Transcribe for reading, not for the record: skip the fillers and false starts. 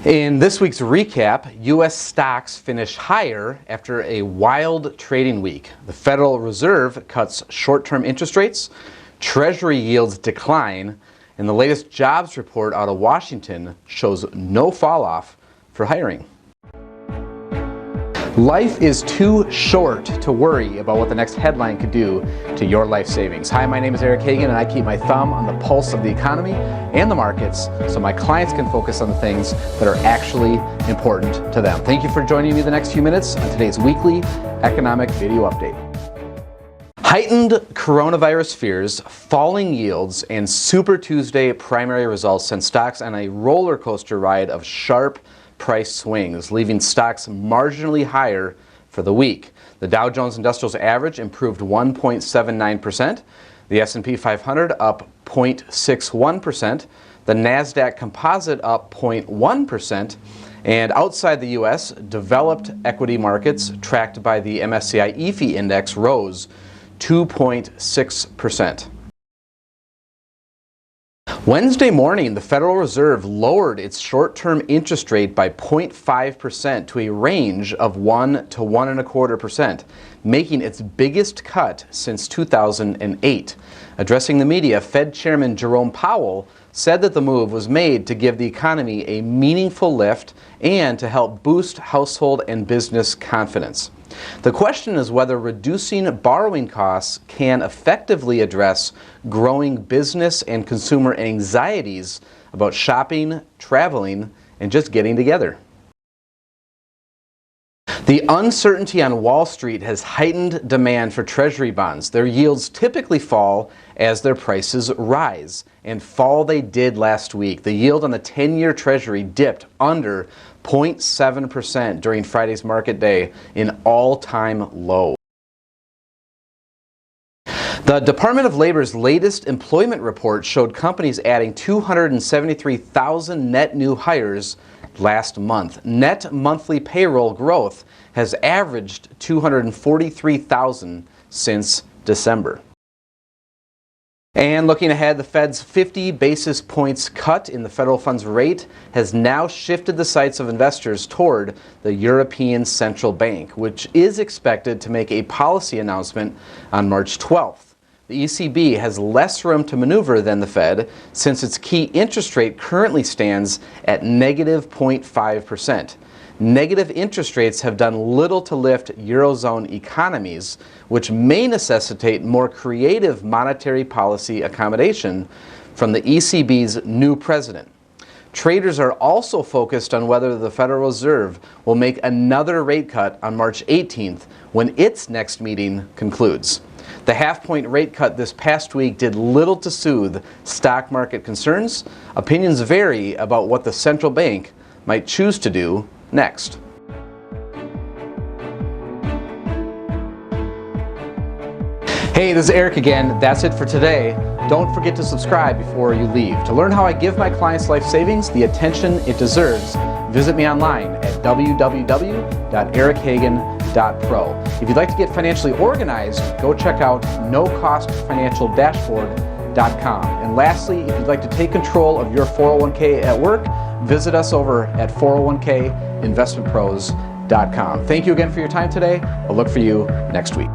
In this week's recap, U.S. stocks finish higher after a wild trading week. The Federal Reserve cuts short-term interest rates, Treasury yields decline, and the latest jobs report out of Washington shows no fall-off for hiring. Life is too short to worry about what the next headline could do to your life savings. Hi, my name is Eric Hagan, and I keep my thumb on the pulse of the economy and the markets so my clients can focus on the things that are actually important to them. Thank you for joining me the next few minutes on today's weekly economic video update. Heightened coronavirus fears, falling yields, and Super Tuesday primary results sent stocks on a roller coaster ride of sharp price swings, leaving stocks marginally higher for the week. The Dow Jones Industrials Average improved 1.79%, the S&P 500 up 0.61%, the NASDAQ Composite up 0.1%, and outside the U.S., developed equity markets tracked by the MSCI EAFE index rose 2.6%. Wednesday morning, the Federal Reserve lowered its short-term interest rate by 0.5% to a range of 1 to 1.25%, making its biggest cut since 2008. Addressing the media, Fed Chairman Jerome Powell said that the move was made to give the economy a meaningful lift and to help boost household and business confidence. The question is whether reducing borrowing costs can effectively address growing business and consumer anxieties about shopping, traveling, and just getting together. The uncertainty on Wall Street has heightened demand for Treasury bonds. Their yields typically fall as their prices rise, and fall they did last week. The yield on the 10-year Treasury dipped under 0.7% during Friday's market day, an all-time low. The Department of Labor's latest employment report showed companies adding 273,000 net new hires last month. Net monthly payroll growth has averaged 243,000 since December. And looking ahead, the Fed's 50 basis points cut in the federal funds rate has now shifted the sights of investors toward the European Central Bank, which is expected to make a policy announcement on March 12th. The ECB has less room to maneuver than the Fed since its key interest rate currently stands at negative 0.5%. Negative interest rates have done little to lift Eurozone economies, which may necessitate more creative monetary policy accommodation from the ECB's new president. Traders are also focused on whether the Federal Reserve will make another rate cut on March 18th when its next meeting concludes. The half-point rate cut this past week did little to soothe stock market concerns. Opinions vary about what the central bank might choose to do next. Hey, this is Eric again. That's it for today. Don't forget to subscribe before you leave. To learn how I give my clients' life savings the attention it deserves, visit me online at www.erichagan.pro. If you'd like to get financially organized, go check out nocostfinancialdashboard.com. And lastly, if you'd like to take control of your 401k at work, visit us over at 401kinvestmentpros.com. Thank you again for your time today. I'll look for you next week.